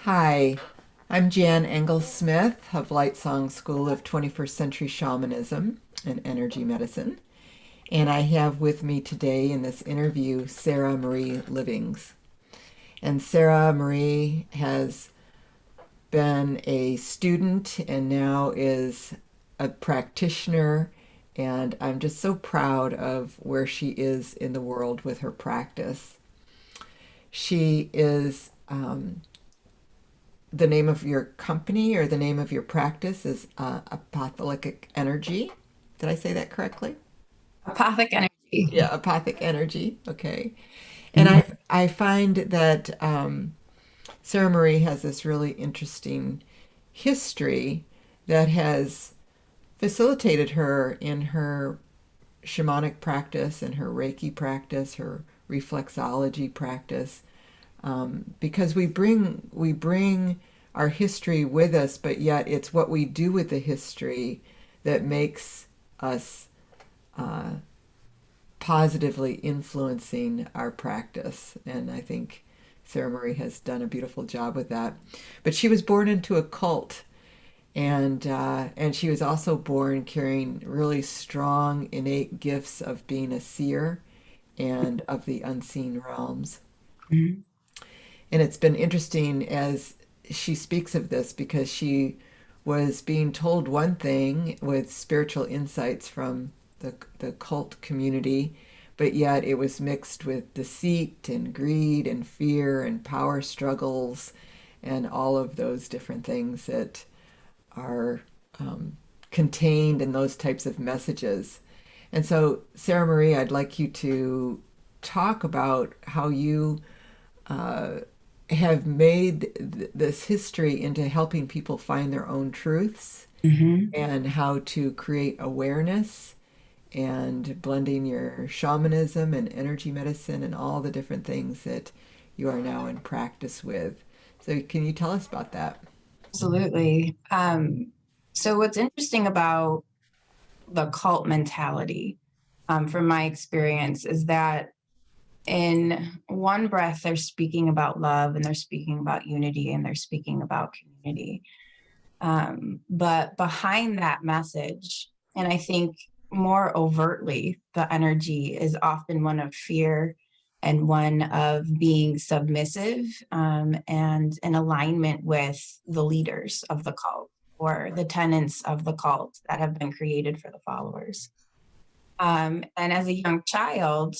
Hi, I'm Jan Engels-Smith of LightSong School of 21st Century Shamanism and Energy Medicine. And I have with me today in this interview Sarah Marie Livings. And Sarah Marie has been a student and now is a practitioner. And I'm just so proud of where she is in the world with her practice. She is the name of your company or the name of your practice is Apothic Energy. Did I say that correctly? Apothic Energy. Yeah, Apothic Energy. Okay. And Mhm. I find that Sarah Marie has this really interesting history that has facilitated her in her shamanic practice and her Reiki practice, her reflexology practice, because we bring our history with us, but yet it's what we do with the history that makes us positively influencing our practice. And I think Sarah Marie has done a beautiful job with that. But she was born into a cult, and she was also born carrying really strong innate gifts of being a seer and of the unseen realms. Mhm. And it's been interesting as she speaks of this because she was being told one thing with spiritual insights from the cult community, but yet it was mixed with deceit and greed and fear and power struggles and all of those different things that are contained in those types of messages. And so, Sarah Marie, I'd like you to talk about how you uh, have made this history into helping people find their own truths Mhm. and how to create awareness and blending your shamanism and energy medicine and all the different things that you are now in practice with. So, can you tell us about that? Absolutely. So what's interesting about the cult mentality, from my experience, is that in one breath, they're speaking about love and they're speaking about unity and they're speaking about community. But behind that message, and I think more overtly, the energy is often one of fear and one of being submissive, and in alignment with the leaders of the cult or the tenets of the cult that have been created for the followers. And as a young child,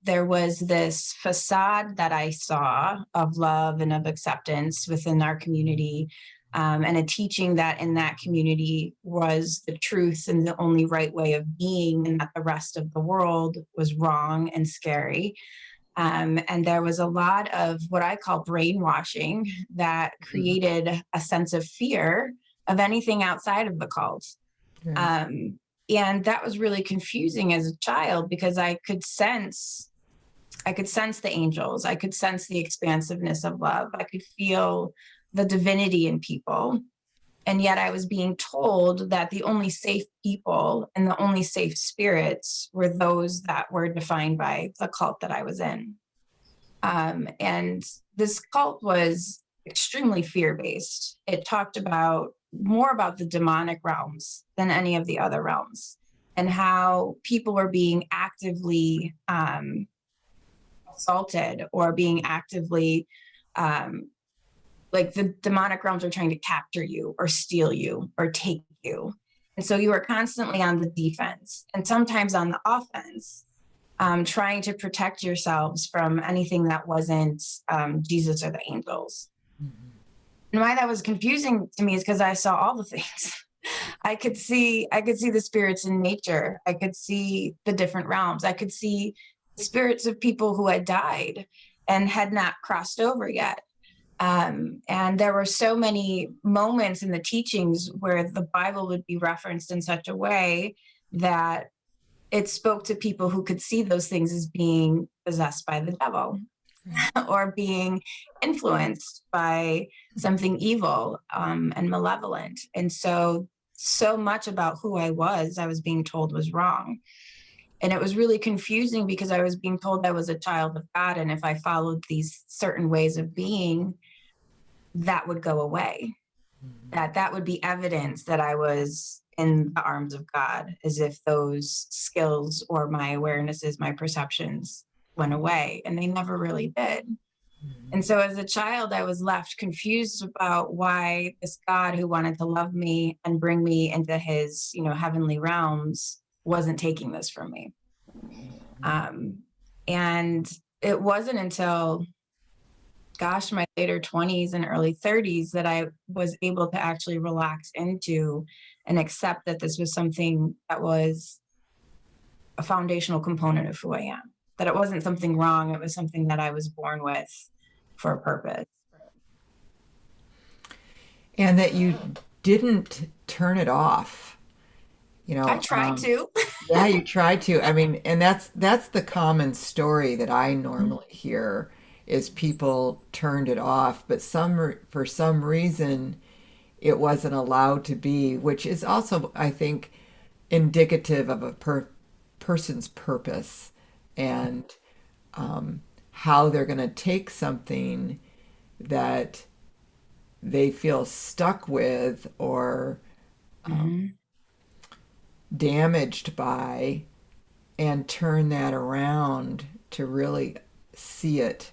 there was this facade that I saw of love and of acceptance within our community, and a teaching that in that community was the truth and the only right way of being, and that the rest of the world was wrong and scary. And there was a lot of what I call brainwashing that Mhm. created a sense of fear of anything outside of the cult. Right. Um, and that was really confusing as a child because I could sense the angels. I could sense the expansiveness of love. I could feel the divinity in people. And yet I was being told that the only safe people and the only safe spirits were those that were defined by the cult that I was in. And this cult was extremely fear based. It talked about more about the demonic realms than any of the other realms, and how people were being actively assaulted or being actively, um, like the demonic realms are trying to capture you or steal you or take you. And so you were constantly on the defense and sometimes on the offense, trying to protect yourselves from anything that wasn't Jesus or the angels. And why that was confusing to me is because I saw all the things. I could see the spirits in nature. I could see the different realms. I could see the spirits of people who had died and had not crossed over yet. And there were so many moments in the teachings where the Bible would be referenced in such a way that it spoke to people who could see those things as being possessed by the devil Right. or being influenced by something evil, and malevolent. And so much about who I was being told was wrong. And it was really confusing because I was being told I was a child of God. And if I followed these certain ways of being, that would go away, that would be evidence that I was in the arms of God, as if those skills or my awarenesses, my perceptions went away, and they never really did. And so as a child, I was left confused about why this God who wanted to love me and bring me into his, heavenly realms wasn't taking this from me. Um, and it wasn't until, gosh, my later 20s and early 30s that I was able to actually relax into and accept that this was something that was a foundational component of who I am, that it wasn't something wrong. It was something that I was born with for a purpose. And that you didn't turn it off. You I know, tried to. yeah, you tried to. I mean, and that's the common story that I normally hear is people turned it off, but for some reason it wasn't allowed to be, which is also, I think, indicative of a person's purpose and how they're going to take something that they feel stuck with or Mhm. damaged by and turn that around to really see it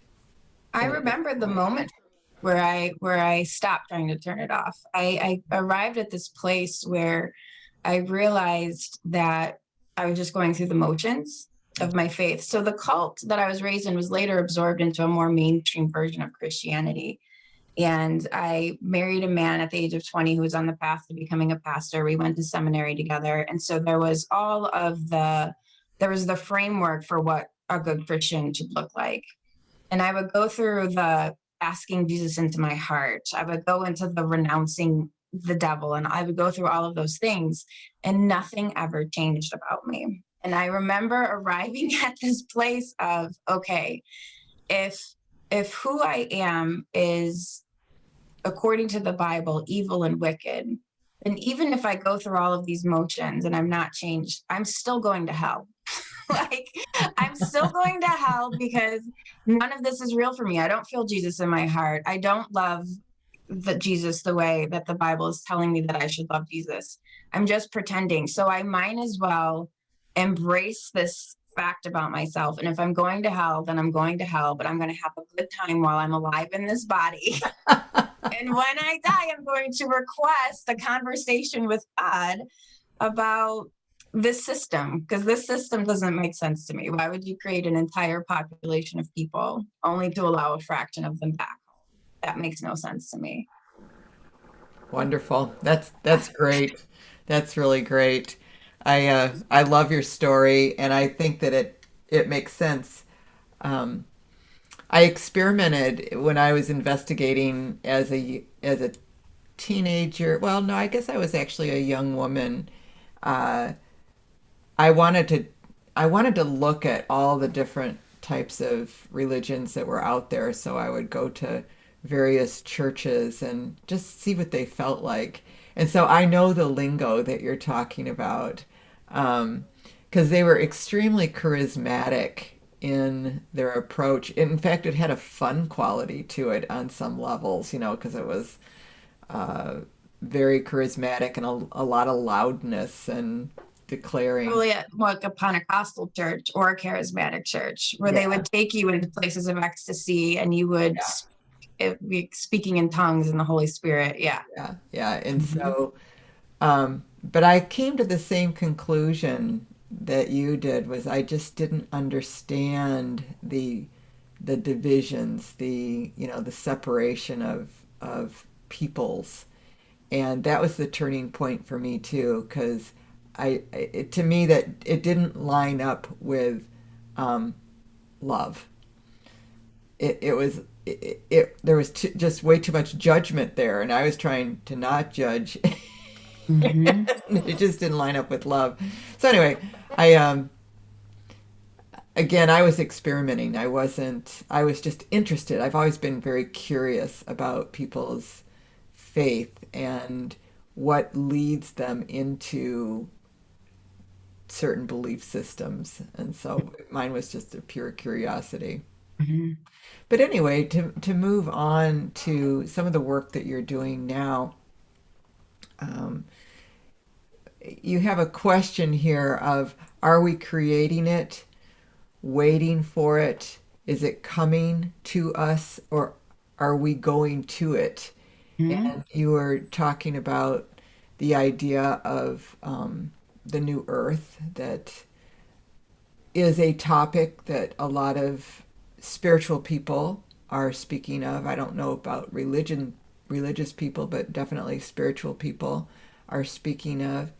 I in a remember different the way. moment where I stopped trying to turn it off. I arrived at this place where I realized that I was just going through the motions of my faith. So the cult that I was raised in was later absorbed into a more mainstream version of Christianity. And I married a man at the age of 20 who was on the path to becoming a pastor. We went to seminary together. And so there was the framework for what a good Christian should look like. And I would go through the asking Jesus into my heart. I would go into the renouncing the devil, and I would go through all of those things, and nothing ever changed about me. And I remember arriving at this place of, okay, if who I am is, according to the Bible, evil and wicked, and even if I go through all of these motions and I'm not changed, I'm still going to hell. Like, I'm still going to hell because none of this is real for me. I don't feel Jesus in my heart. I don't love Jesus the way that the Bible is telling me that I should love Jesus. I'm just pretending. So I might as well embrace this fact about myself. And if I'm going to hell, then I'm going to hell, but I'm going to have a good time while I'm alive in this body. And when I die, I'm going to request a conversation with God about this system, because this system doesn't make sense to me. Why would you create an entire population of people only to allow a fraction of them back home? That makes no sense to me. Wonderful. That's great. That's really great. I love your story, and I think that it makes sense. Um, I experimented when I was investigating as a teenager. Well, no, I guess I was actually a young woman. Uh, I wanted to I wanted to look at all the different types of religions that were out there, so I would go to various churches and just see what they felt like. And so I know the lingo that you're talking about, because they were extremely charismatic in their approach. In fact, it had a fun quality to it on some levels, because it was uh, very charismatic and a lot of loudness and declaring. Probably at like a Pentecostal church or a charismatic church where they Yeah, would take you into places of ecstasy and you would yeah, be speaking in tongues in the Holy Spirit. Yeah. yeah, yeah. And Mhm. so, but I came to the same conclusion that you did was I just didn't understand the divisions, the separation of peoples. And that was the turning point for me too, because to me that it didn't line up with um, love. It was there was just way too much judgment there, and I was trying to not judge. Mhm. It just didn't line up with love. So anyway, I again I was experimenting. I was just interested. I've always been very curious about people's faith and what leads them into certain belief systems. And so mine was just a pure curiosity. Mhm. But anyway, to move on to some of the work that you're doing now, um, you have a question here of, are we creating it, waiting for it? Is it coming to us, or are we going to it? Mhm. And you were talking about the idea of the new earth that is a topic that a lot of spiritual people are speaking of. I don't know about religious people, but definitely spiritual people are speaking of.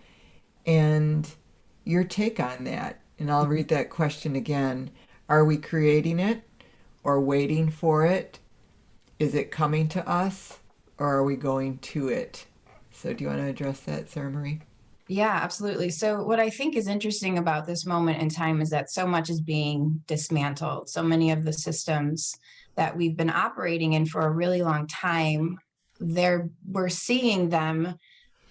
And your take on that. And I'll read that question again. Are we creating it or waiting for it? Is it coming to us or are we going to it? So, do you want to address that, Sarah Marie? Yeah, absolutely. So, what I think is interesting about this moment in time is that so much is being dismantled. So many of the systems that we've been operating in for a really long time, we're seeing them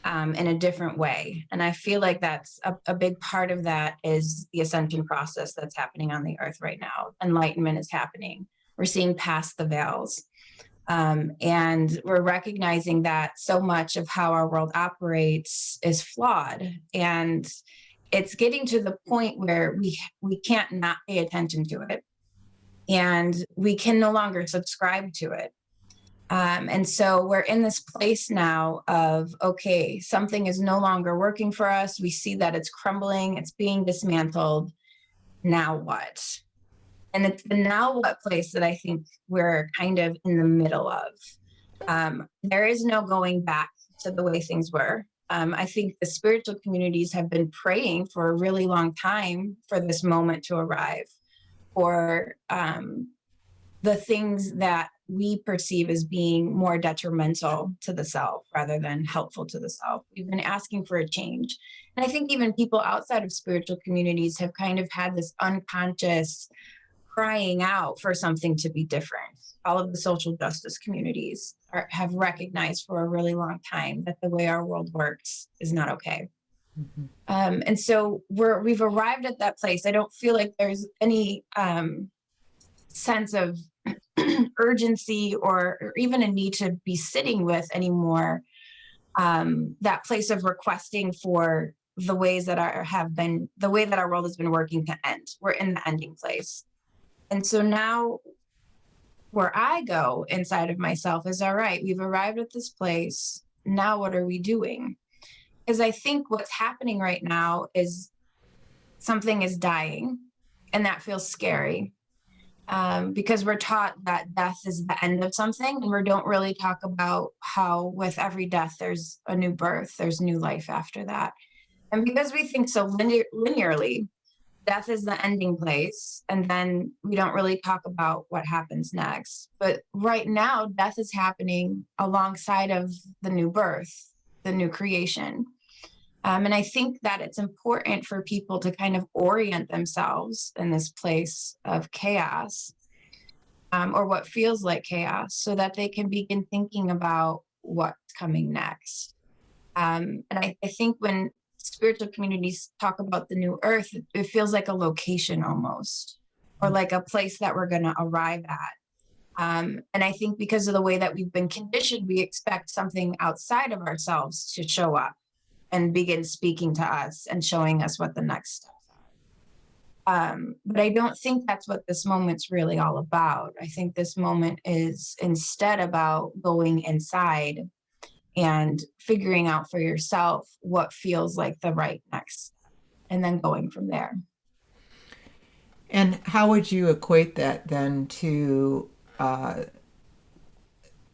in a different way. And I feel like that's a big part of that is the ascension process that's happening on the earth right now. Enlightenment is happening. We're seeing past the veils. And we're recognizing that so much of how our world operates is flawed. And it's getting to the point where we can't not pay attention to it. And we can no longer subscribe to it. And so we're in this place now of, okay, something is no longer working for us. We see that it's crumbling, it's being dismantled. Now what? And it's the now what place that I think we're kind of in the middle of. There is no going back to the way things were. I think the spiritual communities have been praying for a really long time for this moment to arrive, for the things that we perceive as being more detrimental to the self rather than helpful to the self. We've been asking for a change. And I think even people outside of spiritual communities have kind of had this unconscious crying out for something to be different. All of the social justice communities have recognized for a really long time that the way our world works is not okay. Mm-hmm. And so we've arrived at that place. I don't feel like there's any sense of urgency or even a need to be sitting with anymore. That place of requesting for the ways that the way that our world has been working to end. We're in the ending place. And so now where I go inside of myself is, all right, we've arrived at this place. Now what are we doing? Because I think what's happening right now is something is dying, and that feels scary. Because we're taught that death is the end of something, and we don't really talk about how with every death there's a new birth, there's new life after that. And because we think so linearly, death is the ending place, and then we don't really talk about what happens next. But right now, death is happening alongside of the new birth, the new creation. And I think that it's important for people to kind of orient themselves in this place of chaos, or what feels like chaos, so that they can begin thinking about what's coming next. And I think when spiritual communities talk about the new earth, it feels like a location almost, or like a place that we're going to arrive at. And I think because of the way that we've been conditioned, we expect something outside of ourselves to show up and begin speaking to us and showing us what the next steps are. But I don't think that's what this moment's really all about. I think this moment is instead about going inside and figuring out for yourself what feels like the right next step, and then going from there. And how would you equate that then to uh,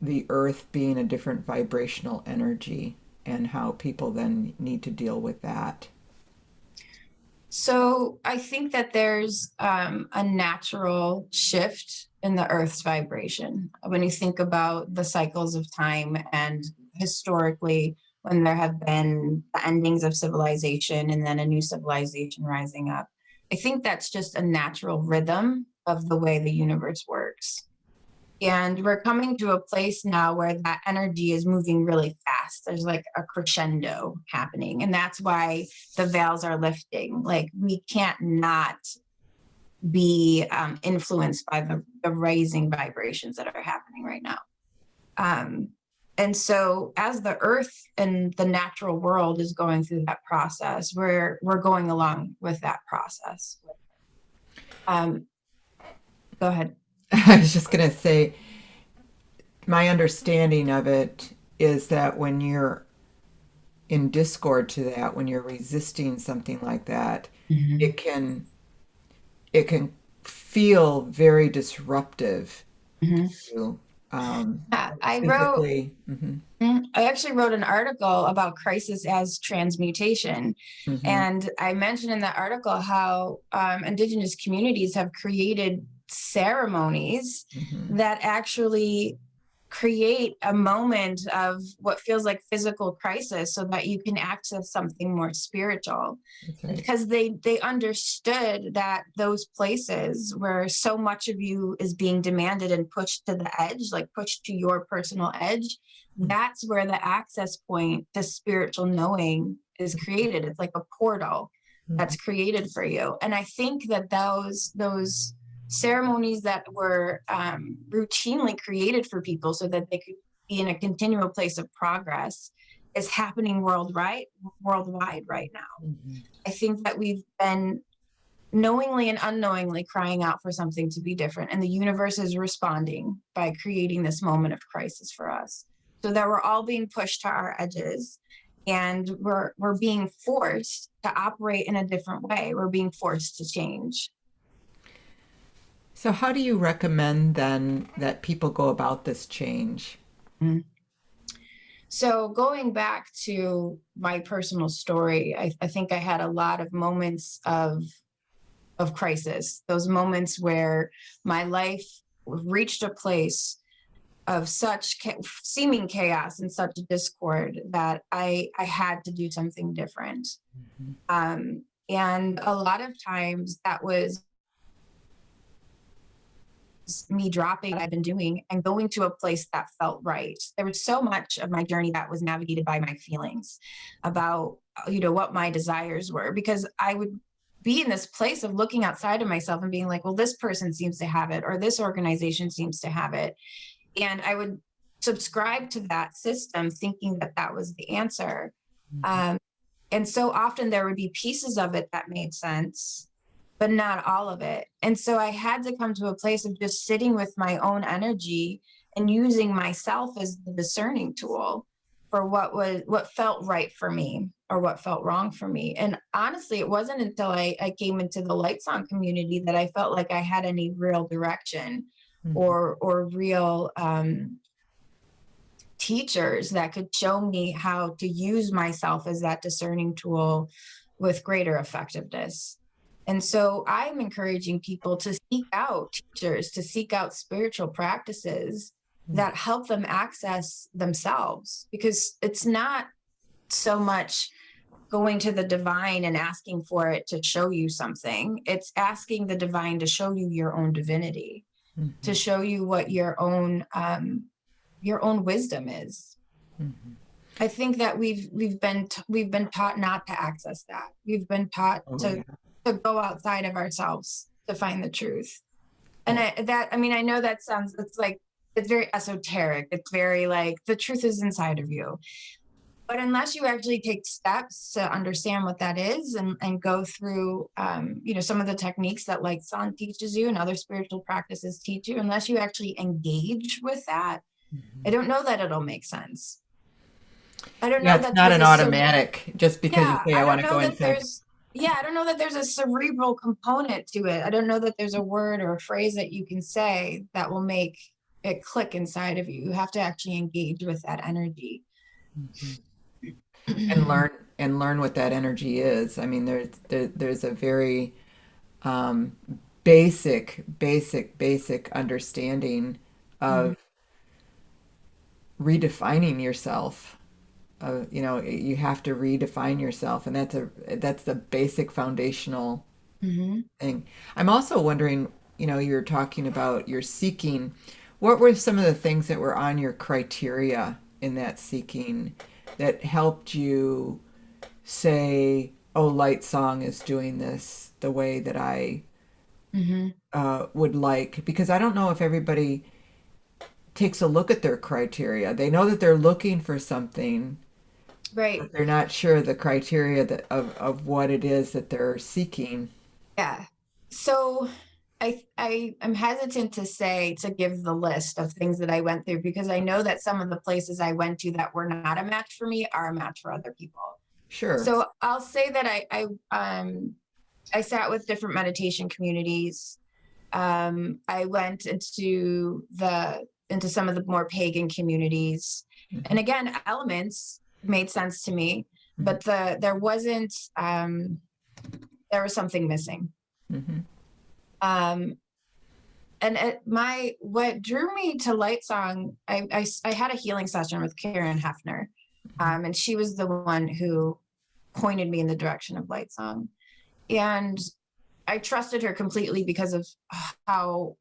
the earth being a different vibrational energy and how people then need to deal with that? So I think that there's a natural shift in the earth's vibration. When you think about the cycles of time and historically, when there have been the endings of civilization and then a new civilization rising up, I think that's just a natural rhythm of the way the universe works. And we're coming to a place now where that energy is moving really fast. There's like a crescendo happening. And that's why the veils are lifting. Like we can't not be influenced by the rising vibrations that are happening right now. And so as the earth and the natural world is going through that process, we're going along with that process. Go ahead. I was just going to say, my understanding of it is that when you're in discord to that, when you're resisting something like that, Mm-hmm. it can it can feel very disruptive Mm-hmm. to you, I wrote physically. Hmm. I actually wrote an article about crisis as transmutation. Hmm. And I mentioned in that article how Indigenous communities have created ceremonies Hmm. that actually create a moment of what feels like physical crisis so that you can access something more spiritual, That's right. because they understood that those places where so much of you is being demanded and pushed to the edge, like pushed to your personal edge, that's where the access point to spiritual knowing is created. It's like a portal Hmm. that's created for you. And I think that those ceremonies that were routinely created for people so that they could be in a continual place of progress is happening worldwide right now. Hmm. I think that we've been knowingly and unknowingly crying out for something to be different, and the universe is responding by creating this moment of crisis for us, so that we're all being pushed to our edges, and we're being forced to operate in a different way. We're being forced to change. So, how do you recommend then that people go about this change? Mm. So going back to my personal story, I think I had a lot of moments of crisis, those moments where my life reached a place of such seeming chaos and such discord that I had to do something different. Hmm. And a lot of times that was me dropping what I've been doing and going to a place that felt right. There was so much of my journey that was navigated by my feelings about, what my desires were, because I would be in this place of looking outside of myself and being like, well, this person seems to have it, or this organization seems to have it. And I would subscribe to that system thinking that that was the answer. Um, and so often there would be pieces of it that made sense, but not all of it. And so I had to come to a place of just sitting with my own energy and using myself as the discerning tool for what felt right for me or what felt wrong for me. And honestly, it wasn't until I came into the LightSong community that I felt like I had any real direction Hmm. or real teachers that could show me how to use myself as that discerning tool with greater effectiveness. And so I'm encouraging people to seek out teachers, to seek out spiritual practices that help them access themselves, because it's not so much going to the divine and asking for it to show you something. It's asking the divine to show you your own divinity, to Hmm. show you what your own wisdom is. Hmm. I think that we've been taught not to access that. We've been taught Oh, to yeah. go outside of ourselves to find the truth. And Yeah. I mean, I know that sounds, it's like, it's very esoteric. It's very like the truth is inside of you. But unless you actually take steps to understand what that is, and go through, some of the techniques that LightSong teaches you and other spiritual practices teach you, unless you actually engage with that, I Hmm. don't know that it'll make sense. I don't Yeah, know it's that not there's an automatic just because you yeah, say, I I want don't to know go that inside. I don't know that there's a cerebral component to it. I don't know that there's a word or a phrase that you can say that will make it click inside of you. You have to actually engage with that energy. Hmm. And learn what that energy is. I mean, there's a very um, basic understanding Mhm. of redefining yourself. You have to redefine yourself, and that's the basic foundational Mhm. thing. I'm also wondering, you're talking about your seeking. What were some of the things that were on your criteria in that seeking that helped you say, "Oh, Light Song is doing this the way that I would like, because I don't know if everybody takes a look at their criteria. They know that they're looking for something, Right. but they're not sure the criteria of what it is that they're seeking. Yeah. So I am hesitant to give the list of things that I went through, because I know that some of the places I went to that were not a match for me are a match for other people. Sure. So I'll say that I sat with different meditation communities. I went into some of the more pagan communities, Hmm. and again, elements made sense to me, Hmm. but there was something missing. Hmm. Um, and what drew me to LightSong, I had a healing session with Karen Hefner, and she was the one who pointed me in the direction of LightSong, and I trusted her completely because of how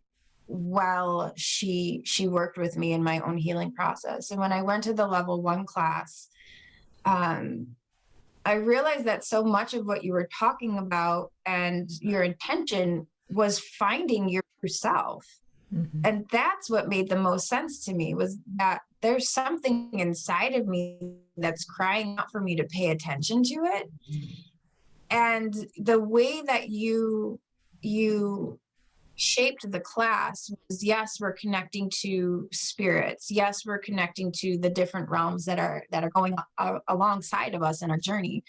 well she worked with me in my own healing process. And when I went to the level 1 class, um, I realized that so much of what you were talking about and your intention was finding your true self. Hmm. And that's what made the most sense to me, was that there's something inside of me that's crying out for me to pay attention to it. And the way that you shaped the class was, yes, we're connecting to spirits, yes, we're connecting to the different realms that are going alongside of us in our journey,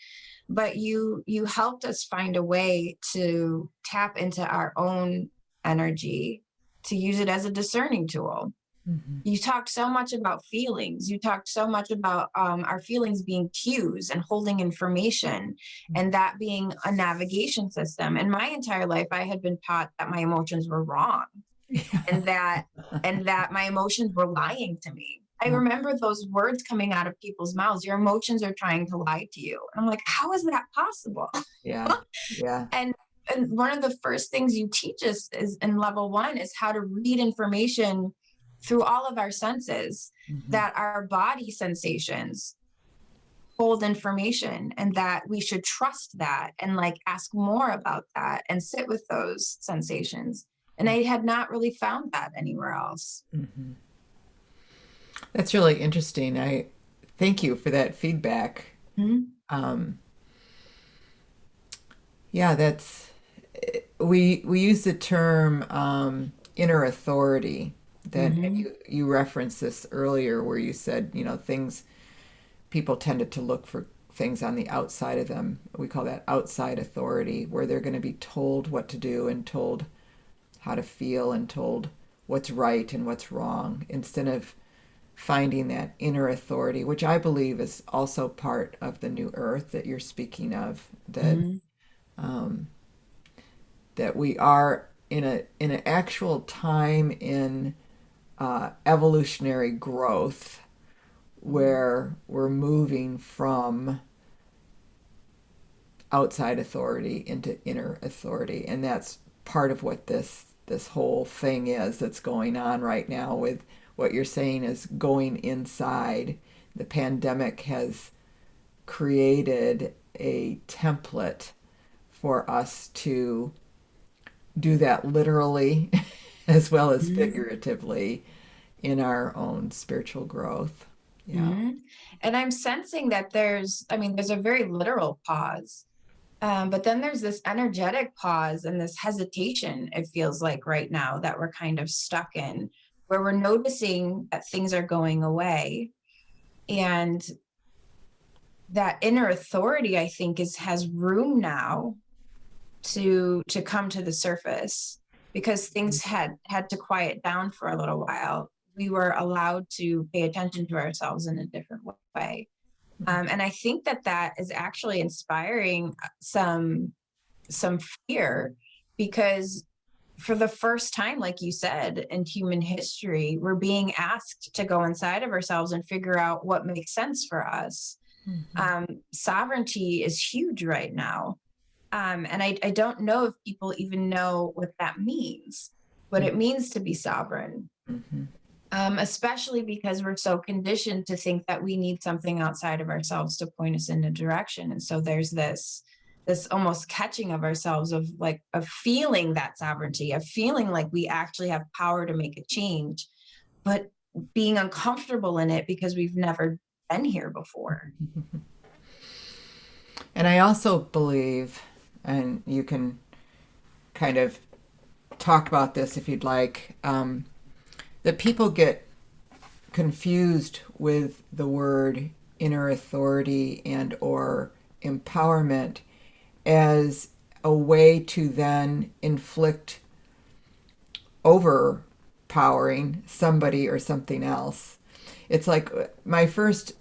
but you helped us find a way to tap into our own energy, to use it as a discerning tool. Hmm. You talked so much about feelings. You talked so much about our feelings being cues and holding information, and that being a navigation system. And my entire life, I had been taught that my emotions were wrong, and that my emotions were lying to me. I remember those words coming out of people's mouths. Your emotions are trying to lie to you. And I'm like, how is that possible? Yeah. Yeah. and and one of the first things you teach us is in level 1 is how to read information through all of our senses, Hmm. that our body sensations hold information, and that we should trust that and like ask more about that and sit with those sensations. And I had not really found that anywhere else. Hmm. That's really interesting. I thank you for that feedback. Mm-hmm. Um, yeah, that's we use the term inner authority. That and Mm-hmm. you referenced this earlier, where you said, things, people tended to look for things on the outside of them. We call that outside authority, where they're going to be told what to do and told how to feel and told what's right and what's wrong, instead of finding that inner authority, which I believe is also part of the new earth that you're speaking of, that Mm-hmm. um, that we are in an actual time in evolutionary growth, where we're moving from outside authority into inner authority, and that's part of what this whole thing is that's going on right now. With what you're saying is going inside, the pandemic has created a template for us to do that literally as well as Mm-hmm. figuratively in our own spiritual growth. Yeah. Mm-hmm. And I'm sensing that there's a very literal pause. But then there's this energetic pause and this hesitation, it feels like right now, that we're kind of stuck in, where we're noticing that things are going away. And that inner authority, I think, has room now to come to the surface, because things had to quiet down for a little while. We were allowed to pay attention to ourselves in a different way. And I think that is actually inspiring some fear, because for the first time, like you said, in human history, we're being asked to go inside of ourselves and figure out what makes sense for us. Mhm. Sovereignty is huge right now. And I don't know if people even know what that means, what it means to be sovereign, Mhm. especially because we're so conditioned to think that we need something outside of ourselves to point us in a direction. And so there's this this almost catching of ourselves, of like, of feeling that sovereignty, of feeling like we actually have power to make a change, but being uncomfortable in it because we've never been here before. And I also believe, and you can kind of talk about this if you'd like, that people get confused with the word inner authority and or empowerment as a way to then inflict overpowering somebody or something else. It's like my first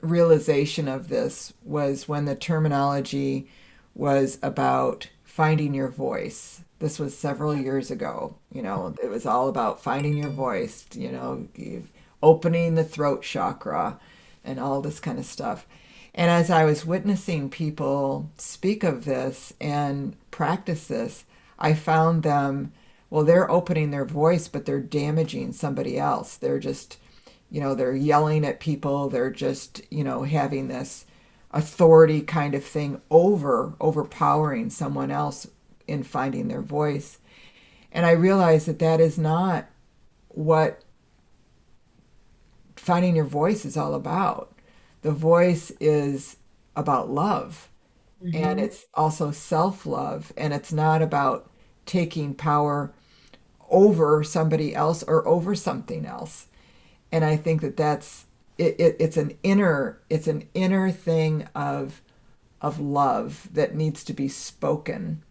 realization of this was when the terminology was about finding your voice. This was several years ago. It was all about finding your voice, opening the throat chakra and all this kind of stuff. And as I was witnessing people speak of this and practice this, I found them, well, they're opening their voice, but they're damaging somebody else. They're just, they're yelling at people. They're just, having this authority kind of thing overpowering someone else in finding their voice. And I realized that that is not what finding your voice is all about. The voice is about love, and Mm-hmm. it's also self-love, and it's not about taking power over somebody else or over something else. And I think that it's an inner thing of love that needs to be spoken.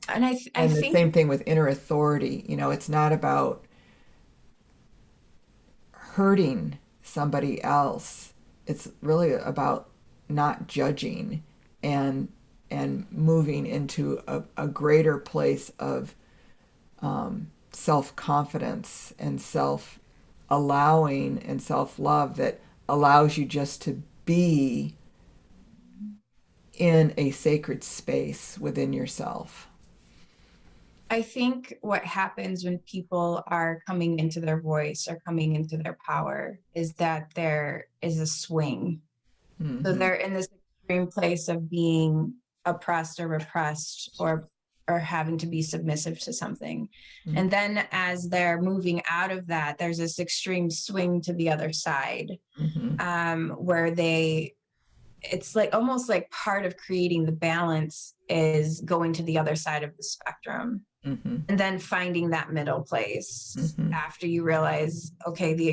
And I And the think same thing with inner authority. It's not about hurting somebody else. It's really about not judging and and moving into a greater place of self confidence and self allowing and self love that allows you just to be in a sacred space within yourself. I think what happens when people are coming into their voice or coming into their power is that there is a swing. So Mm-hmm. they're in this extreme place of being oppressed or repressed, or having to be submissive to something. And then as they're moving out of that, there's this extreme swing to the other side, Mm-hmm. where it's like almost like part of creating the balance is going to the other side of the spectrum, Mm-hmm. and then finding that middle place Mm-hmm. after you realize, okay, the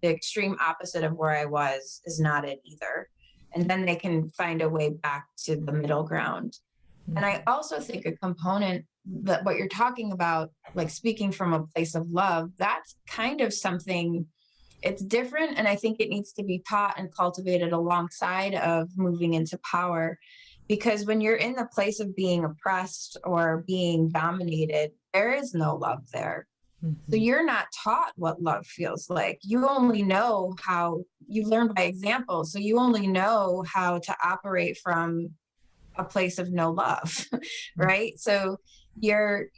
extreme opposite of where I was is not it either. And then they can find a way back to the middle ground. And I also think a component that what you're talking about, like speaking from a place of love, that's kind of something, it's different. And I think it needs to be taught and cultivated alongside of moving into power. Because when you're in the place of being oppressed or being dominated, there is no love there. So Mm-hmm. you're not taught what love feels like. You only know how, you learn by example. So you only know how to operate from a place of no love, right? So you're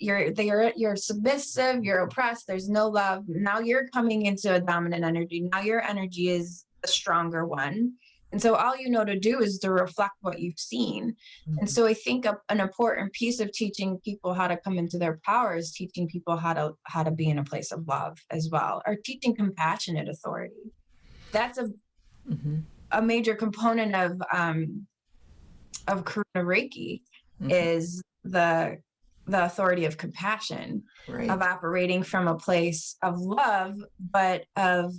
submissive, you're oppressed, there's no love. Now you're coming into a dominant energy. Now your energy is the stronger one. And so all you know to do is to reflect what you've seen. And so I think an important piece of teaching people how to come into their power is teaching people how to be in a place of love as well, or teaching compassionate authority. That's Mm-hmm. a major component of Karuna Reiki, Mm-hmm. is the authority of compassion, of Right. operating from a place of love, but of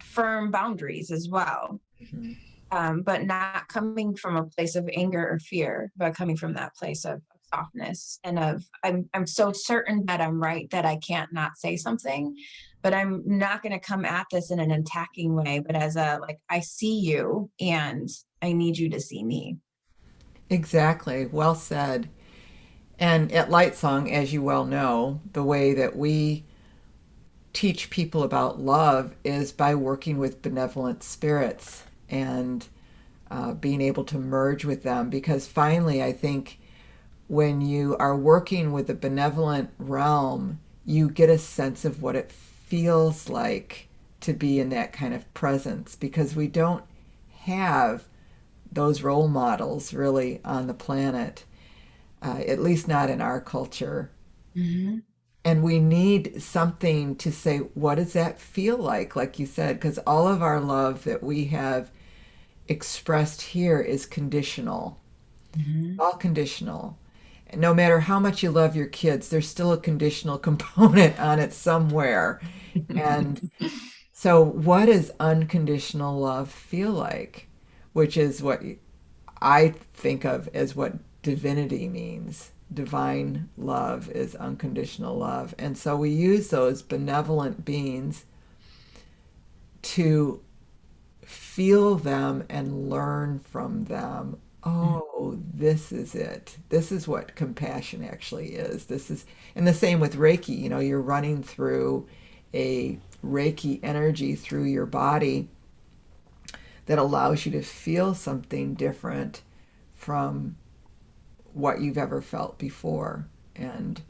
firm boundaries as well. Mm-hmm. But not coming from a place of anger or fear, but coming from that place of softness and of I'm so certain that I'm right that I can't not say something, but I'm not going to come at this in an attacking way, but as a like, I see you and I need you to see me. Exactly. Well said. And at Lightsong, as you well know, the way that we teach people about love is by working with benevolent spirits and being able to merge with them. Because finally, I think when you are working with the benevolent realm, you get a sense of what it feels like to be in that kind of presence because we don't have those role models really on the planet, at least not in our culture. Hmm. And we need something to say, what does that feel like you said, because all of our love that we have expressed here is conditional, Hmm. all conditional. And no matter how much you love your kids, there's still a conditional component on it somewhere. And so, what does unconditional love feel like? Which is what I think of as what divinity means. Divine love is unconditional love. And so we use those benevolent beings to feel them and learn from them. Oh, this is it. This is what compassion actually is. This is, and the same with Reiki. You know, you're running through a Reiki energy through your body that allows you to feel something different from what you've ever felt before. And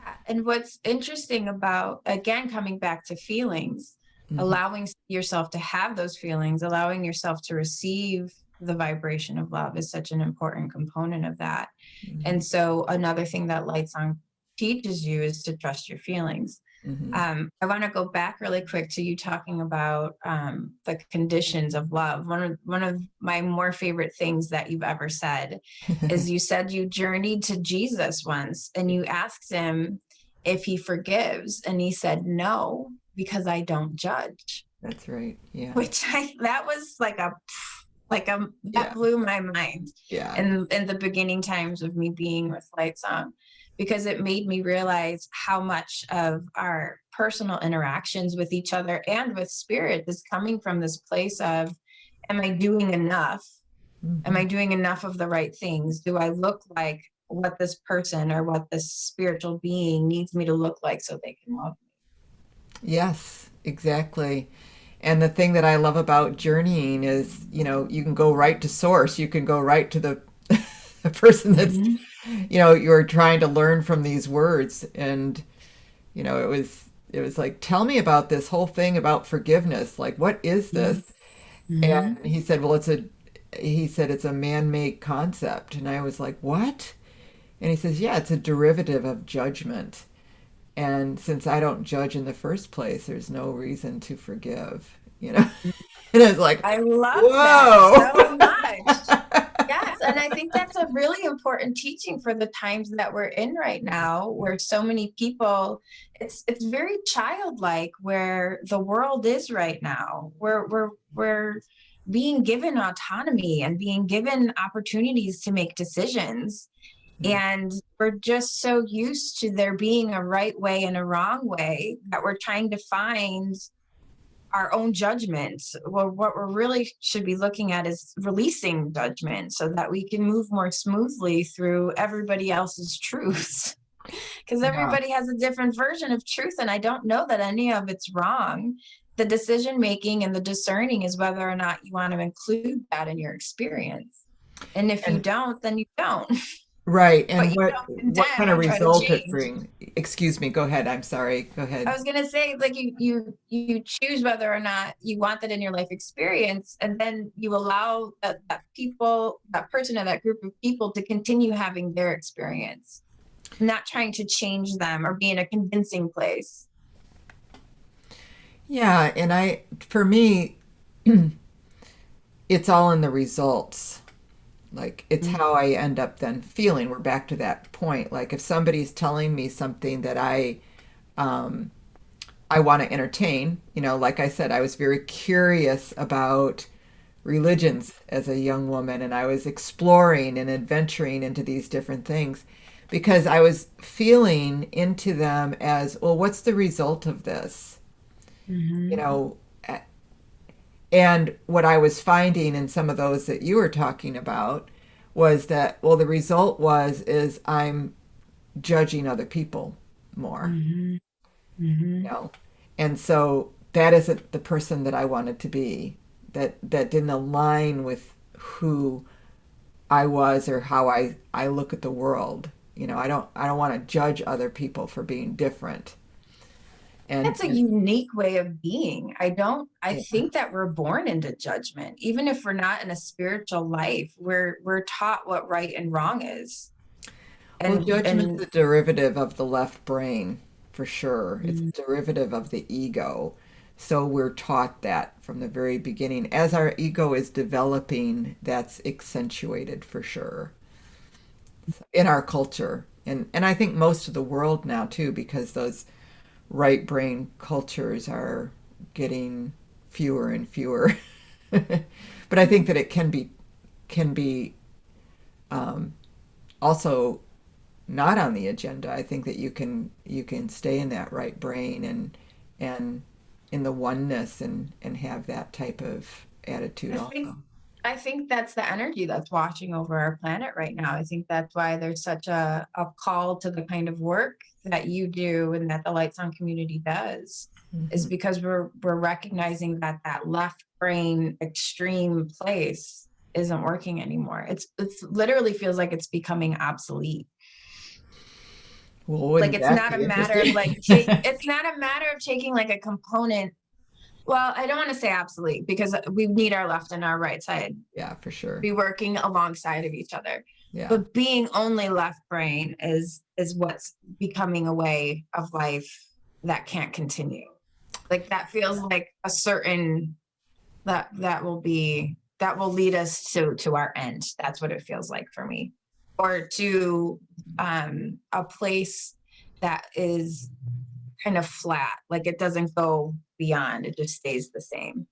what's interesting about, again, coming back to feelings, Mhm, allowing yourself to have those feelings, allowing yourself to receive the vibration of love is such an important component of that. mhm, And so another thing that LightSong teaches you is to trust your feelings. mhm. I want to go back really quick to you talking about the conditions of love. One of my more favorite things that you've ever said is you said you journeyed to Jesus once and you asked him if he forgives, and he said no because I don't judge. That's right. Yeah. Which that was like that Yeah. blew my mind Yeah. in the beginning times of me being with Lightsong, because it made me realize how much of our personal interactions with each other and with spirit is coming from this place of, am I doing enough? Am Mhm. I doing enough of the right things? Do I look like what this person or what this spiritual being needs me to look like so they can love Yes, exactly. And the thing that I love about journeying is, you know, you can go right to source. You can go right to the, the person that's, me? you're trying to learn from these words. And, it was like, tell me about this whole thing about forgiveness. Like, what is this? Mm-hmm. And he said it's a man-made concept. And I was like, what? And he says, yeah, it's a derivative of judgment. And since I don't judge in the first place, there's no reason to forgive, you know? And I was like, I love that whoa. so much. Yes, and I think that's a really important teaching for the times that we're in right now, where so many people, it's very childlike where the world is right now. We're being given autonomy and being given opportunities to make decisions. And we're just so used to there being a right way and a wrong way that we're trying to find our own judgments. Well, what we're really should be looking at is releasing judgment so that we can move more smoothly through everybody else's truths. Because Yeah. everybody has a different version of truth, and I don't know that any of it's wrong. The decision making and the discerning is whether or not you want to include that in your experience. And if you And don't, then you don't. right. But And you what don't what kind condemn of or try to result it change. bring? Excuse me. Go ahead. I'm sorry. Go I ahead. was gonna say, like, you choose whether or not you want that in your life experience, and then you allow that person or that group of people to continue having their experience, not trying to change them or be in a convincing place. Yeah. And for me, it's all in the results. Like it's how I end up then feeling. We're back to that point. Like if somebody's telling me something that um, I want to entertain, like I said, I was very curious about religions as a young woman, and I was exploring and adventuring into these different things because I was feeling into them as, well, what's the result of this? You Mm-hmm. know, and what I was finding in some of those that you were talking about was that, well, the result is I'm judging other people more, Mm-hmm. Mm-hmm. you know. And so that isn't the person that I wanted to be. That didn't align with who I was or how I look at the world. I don't want to judge other people for being different. And, That's a unique way of being. I yeah. think that we're born into judgment. Even if we're not in a spiritual life, we're taught what right and wrong is. Well, And judgment's a derivative of the left brain, for sure. It's mm, a derivative of the ego. So we're taught that from the very beginning. As our ego is developing, that's accentuated for sure in our culture. And I think most of the world now too, because those right brain cultures are getting fewer and fewer. But I think that it can be also not on the agenda. I think that you can stay in that right brain and in the oneness and have that type of attitude I think also. I think that's the energy that's washing over our planet right now. I think that's why there's such a call to the kind of work that you do and that the LightSong community does, is Hmm. because we're recognizing that that left brain extreme place isn't working anymore. It's literally feels like it's becoming obsolete. Well, Like wouldn't it's that not a be matter of interesting? like it's not a matter of taking like a component. Well, I don't want to say obsolete because we need our left and our right side Yeah, for sure. be working alongside of each other. Yeah. But being only left brain is what's becoming a way of life that can't continue. Like that feels like a certain that will lead us to our end. That's what it feels like for me. Or to a place that is kind of flat, like it doesn't go beyond, it just stays the same.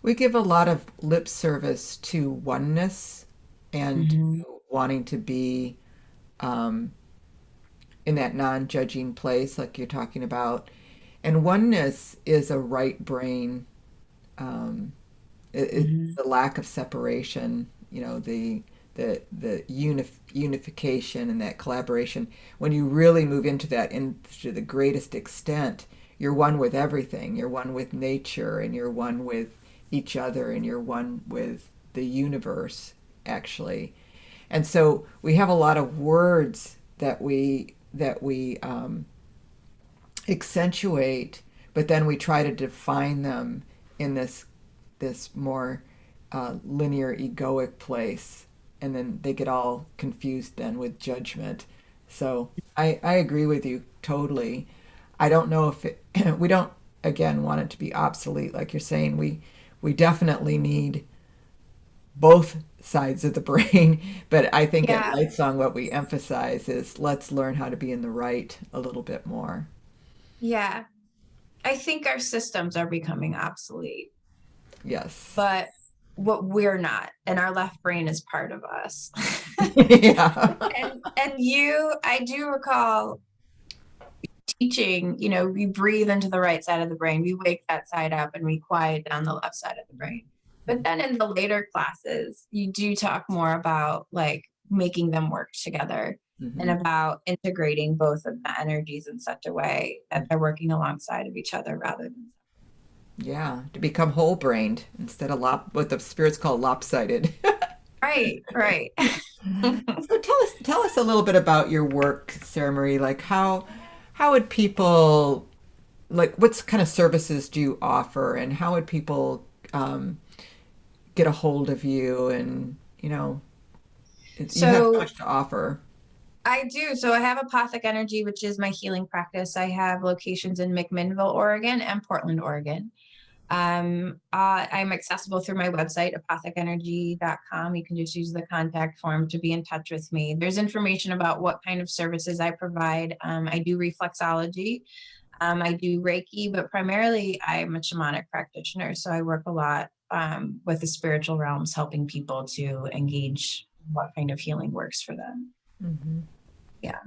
We give a lot of lip service to oneness and Mm-hmm. to wanting to be um, in that non-judging place, like you're talking about. And oneness is a right brain. Um, it's Mm-hmm. the lack of separation. The unification and that collaboration. When you really move into that, into the greatest extent, you're one with everything. You're one with nature, and you're one with each other, and you're one with the universe, actually. And so we have a lot of words that we accentuate, but then we try to define them in this more linear egoic place, and then they get all confused then with judgment. So I agree with you totally. I don't know if it we don't again want it to be obsolete like you're saying. We definitely need both sides of the brain. But I think at Yeah, Lightsong, what we emphasize is let's learn how to be in the right a little bit more. yeah. I think our systems are becoming obsolete, Yes. but what we're not, and our left brain is part of us. Yeah. I do recall teaching, we breathe into the right side of the brain, we wake that side up and we quiet down the left side of the brain. But then in the later classes, you do talk more about like making them work together and Hmm. about integrating both of the energies in such a way that they're working alongside of each other rather than Yeah, to become whole brained instead of what the spirits call lopsided. right, right. So tell us a little bit about your work, Sarah Marie. Like how would people like what kind of services do you offer, and how would people get a hold of you? And you have so So much to offer. I do. So I have Apothic Energy, which is my healing practice. I have locations in McMinnville, Oregon and Portland, Oregon. I'm accessible through my website, apothicenergy.com. You can just use the contact form to be in touch with me. There's information about what kind of services I provide. I do reflexology. I do Reiki, but primarily I'm a shamanic practitioner. So I work a lot with the spiritual realms, helping people to engage what kind of healing works for them. Hmm. Yeah.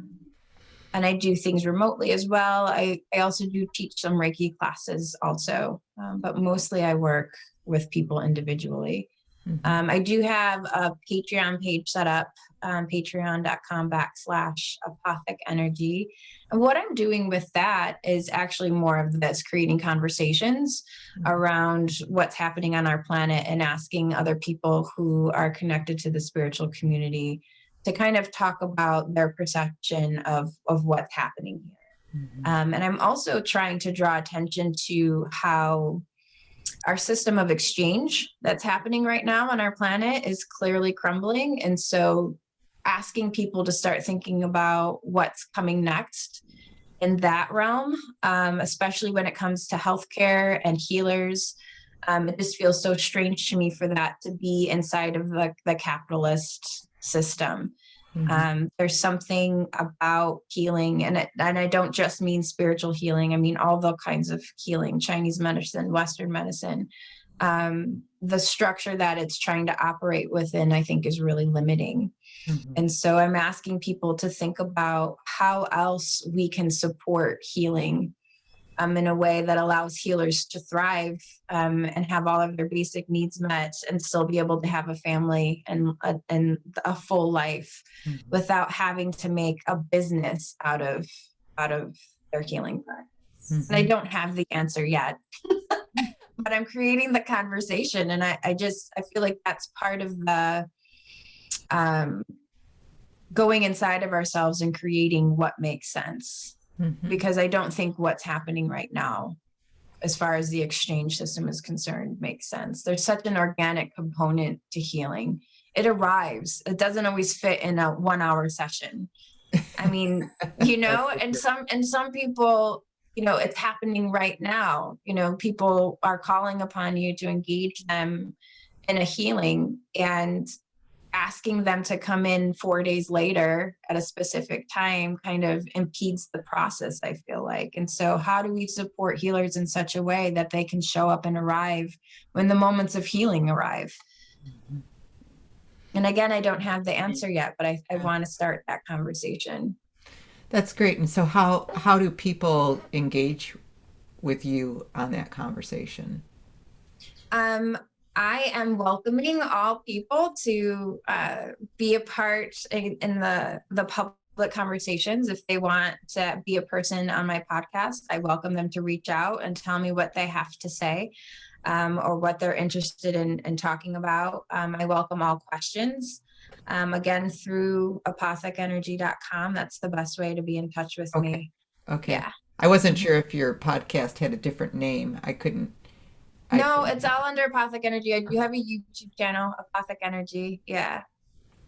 And I do things remotely as well. I also do teach some Reiki classes also, but mostly I work with people individually. Hmm. I do have a Patreon page set up, patreon.com/Apothic Energy. And what I'm doing with that is actually more of this, creating conversations around what's happening on our planet and asking other people who are connected to the spiritual community to kind of talk about their perception of what's happening here. And I'm also trying to draw attention to how our system of exchange that's happening right now on our planet is clearly crumbling. And so asking people to start thinking about what's coming next in that realm, especially when it comes to healthcare and healers. It just feels so strange to me for that to be inside of the capitalist system. There's something about healing, and I don't just mean spiritual healing. I mean all the kinds of healing, Chinese medicine, Western medicine. The structure that it's trying to operate within, I think, is really limiting. And so I'm asking people to think about how else we can support healing in a way that allows healers to thrive and have all of their basic needs met and still be able to have a family and a full life without having to make a business out of their healing practice. And I don't have the answer yet, but I'm creating the conversation. And I feel like that's part of the going inside of ourselves and creating what makes sense. Because I don't think what's happening right now, as far as the exchange system is concerned, makes sense. There's such an organic component to healing. It arrives. It doesn't always fit in a 1-hour session. I mean, and some people, it's happening right now. People are calling upon you to engage them in a healing, and asking them to come in 4 days later at a specific time kind of impedes the process, I feel like. And so how do we support healers in such a way that they can show up and arrive when the moments of healing arrive? And again, I don't have the answer yet, but I want to start that conversation. That's great. And so how do people engage with you on that conversation? I am welcoming all people to be a part in the public conversations. If they want to be a person on my podcast, I welcome them to reach out and tell me what they have to say or what they're interested in talking about. I welcome all questions. Again, through apothecenergy.com. That's the best way to be in touch with me. Okay. Yeah. I wasn't sure if your podcast had a different name. No, it's all under Apothic Energy. I do have a YouTube channel, Apothic Energy. Yeah.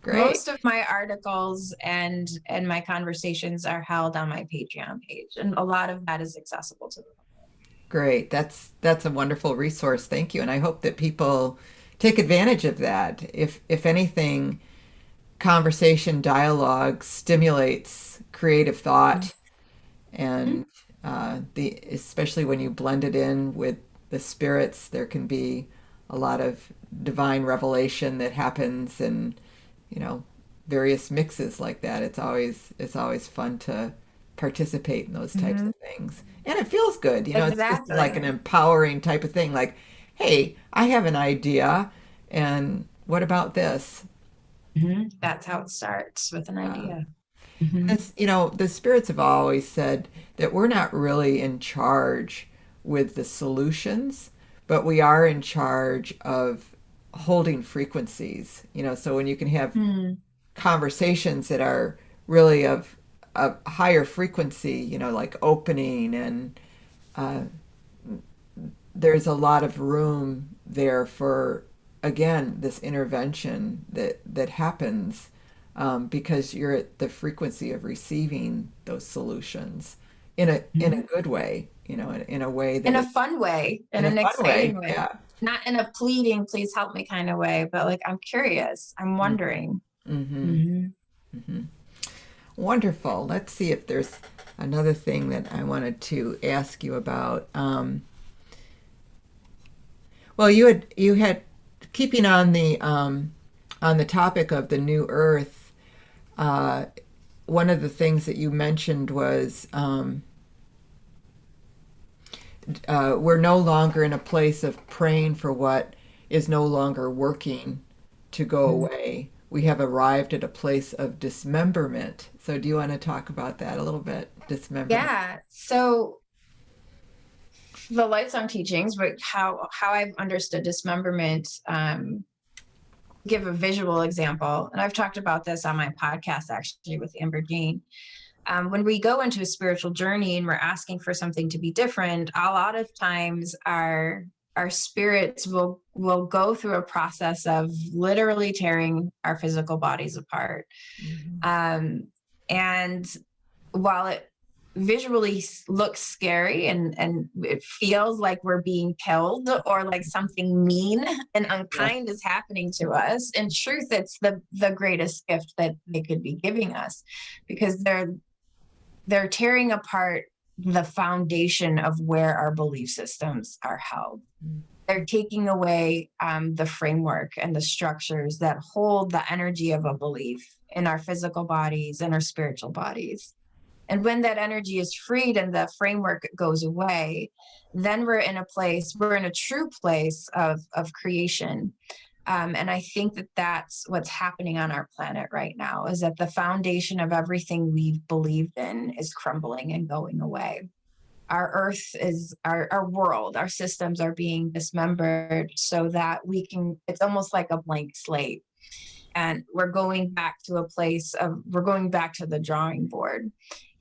Great. Most of my articles and my conversations are held on my Patreon page, and a lot of that is accessible to them. Great. That's a wonderful resource. Thank you. And I hope that people take advantage of that. If anything, conversation dialogue stimulates creative thought, and especially when you blend it in with the spirits, there can be a lot of divine revelation that happens, and various mixes like that. It's always fun to participate in those types of things, and it feels good. It's just like an empowering type of thing. Like, hey, I have an idea, and what about this? That's how it starts, with an idea. The spirits have always said that we're not really in charge with the solutions, but we are in charge of holding frequencies. So when you can have conversations that are really of a higher frequency, like opening, and there's a lot of room there for, again, this intervention that happens because you're at the frequency of receiving those solutions in a good way, in a way that in a fun way, in an exciting way. Yeah. Not in a pleading, please help me kind of way, but like, I'm curious, I'm wondering. Wonderful. Let's see if there's another thing that I wanted to ask you about. Well, you had keeping on the topic of the new Earth. One of the things that you mentioned was we're no longer in a place of praying for what is no longer working to go away. We have arrived at a place of dismemberment. So do you want to talk about that a little bit? Dismemberment. Yeah. So the LightSong teachings, but how I've understood dismemberment, give a visual example. And I've talked about this on my podcast, actually, with Amber Jane. When we go into a spiritual journey and we're asking for something to be different, a lot of times our spirits will go through a process of literally tearing our physical bodies apart. And while it visually looks scary and it feels like we're being killed or like something mean and unkind is happening to us, in truth, it's the greatest gift that they could be giving us, because they're tearing apart the foundation of where our belief systems are held. They're taking away the framework and the structures that hold the energy of a belief in our physical bodies and our spiritual bodies. And when that energy is freed and the framework goes away, then we're in a true place of creation. And I think that that's what's happening on our planet right now, is that the foundation of everything we've believed in is crumbling and going away. Our earth is our world, our systems are being dismembered so that it's almost like a blank slate. And we're going back to the drawing board.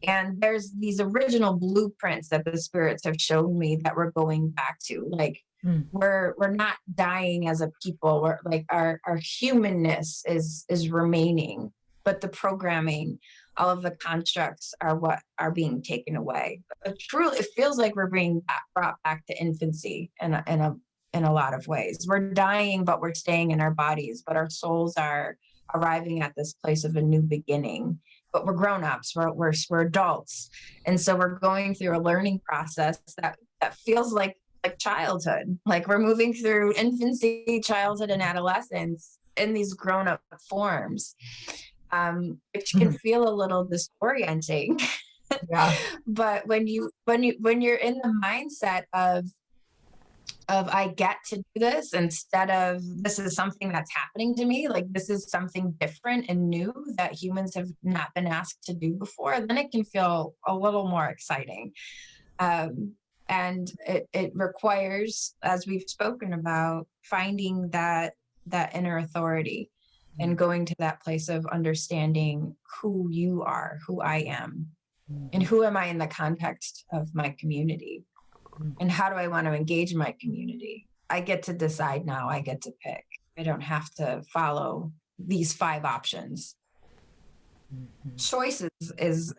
And there's these original blueprints that the spirits have shown me that we're going back to. Like, we're not dying as a people. We're like, our humanness is remaining, but the programming, all of the constructs are what are being taken away. But truly, it feels like we're being brought back to infancy in a lot of ways. We're dying, but we're staying in our bodies, but our souls are arriving at this place of a new beginning. But we're grown-ups, we're adults. And so we're going through a learning process that feels like childhood. Like we're moving through infancy, childhood, and adolescence in these grown-up forms, which can feel a little disorienting. Yeah. But when you're in the mindset of I get to do this, instead of this is something that's happening to me, like this is something different and new that humans have not been asked to do before, then it can feel a little more exciting. And it requires, as we've spoken about, finding that inner authority and going to that place of understanding who you are, who I am, and who am I in the context of my community. And how do I want to engage my community? I get to decide now. I get to pick. I don't have to follow these 5 options. Choices is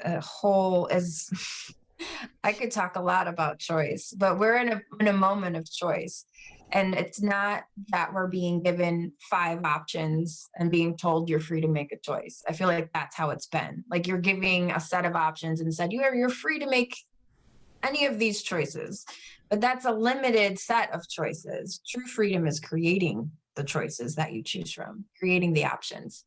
I could talk a lot about choice, but we're in a moment of choice. And it's not that we're being given 5 options and being told you're free to make a choice. I feel like that's how it's been. Like you're giving a set of options and said, you're free to make any of these choices, but that's a limited set of choices. True freedom is creating the choices that you choose from, creating the options.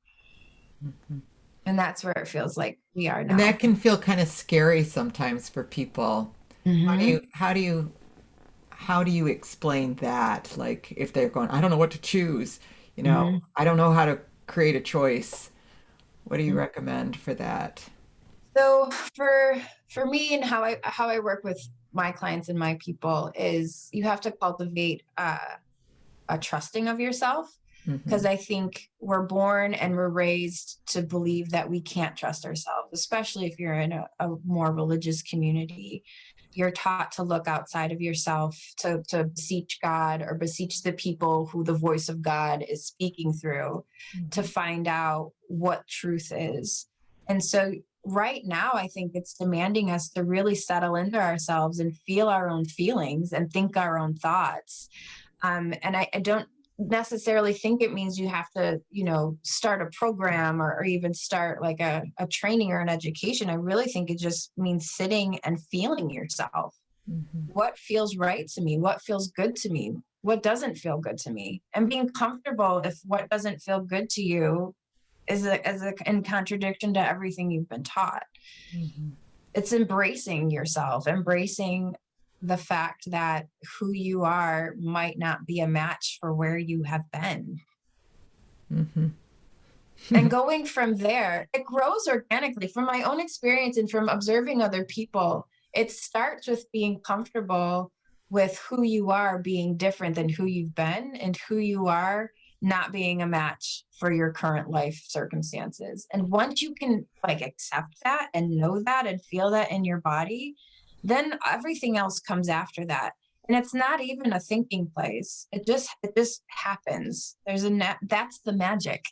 And that's where it feels like we are now. And that can feel kind of scary sometimes for people. How do you explain that? Like if they're going, I don't know what to choose, I don't know how to create a choice. What do you recommend for that? So for me and how I work with my clients and my people is you have to cultivate a trusting of yourself, because I think we're born and we're raised to believe that we can't trust ourselves, especially if you're in a more religious community. You're taught to look outside of yourself, to beseech God or beseech the people who the voice of God is speaking through to find out what truth is. And so right now, I think it's demanding us to really settle into ourselves and feel our own feelings and think our own thoughts. And I don't necessarily think it means you have to, start a program or even start like a training or an education. I really think it just means sitting and feeling yourself. What feels right to me? What feels good to me? What doesn't feel good to me? And being comfortable if what doesn't feel good to you is in contradiction to everything you've been taught. It's embracing yourself, embracing the fact that who you are might not be a match for where you have been. And going from there, it grows organically. From my own experience and from observing other people, it starts with being comfortable with who you are being different than who you've been, and who you are not being a match for your current life circumstances. And once you can like accept that and know that and feel that in your body, then everything else comes after that. And it's not even a thinking place. It just happens. That's the magic.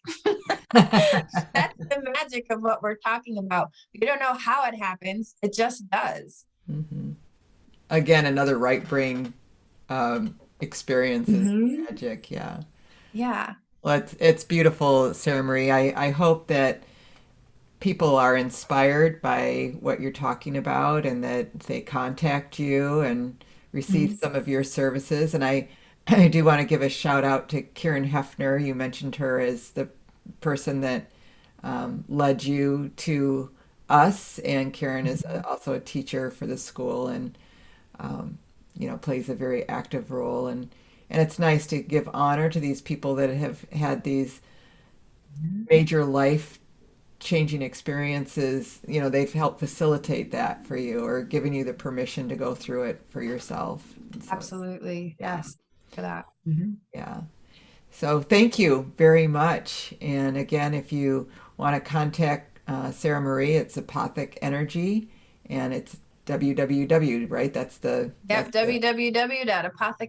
That's the magic of what we're talking about. You don't know how it happens. It just does. Hmm. Again, another right brain experience is Mm-hmm. magic. Yeah. Yeah. Well, it's beautiful, Sarah Marie. I hope that people are inspired by what you're talking about and that they contact you and receive Mhm. some of your services. And I do want to give a shout out to Karen Hefner. You mentioned her as the person that led you to us, and Karen is also a teacher for the school and plays a very active role. And it's nice to give honor to these people that have had these major life changing experiences. They've helped facilitate that for you or given you the permission to go through it for yourself. And so Absolutely. yeah, Yes. For that. Mm-hmm. yeah. So thank you very much. And again, if you want to contact Sarah Marie, it's Apothic Energy, and it's www, right? Yep.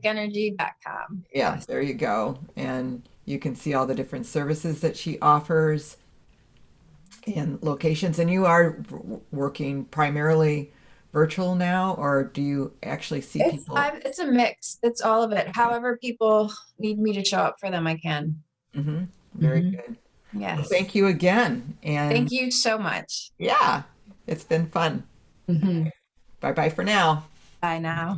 www.apothicenergy.com. Yeah, Yes. there you go. And you can see all the different services that she offers and locations. And you are working primarily virtual now, or do you actually see people? It's a mix. It's all of it. However, people need me to show up for them, I can. Hmm. Very Hmm. good. Well, Yes. thank you again. And Thank you so much. yeah, it's been fun. Hmm. Bye bye for now. Bye now.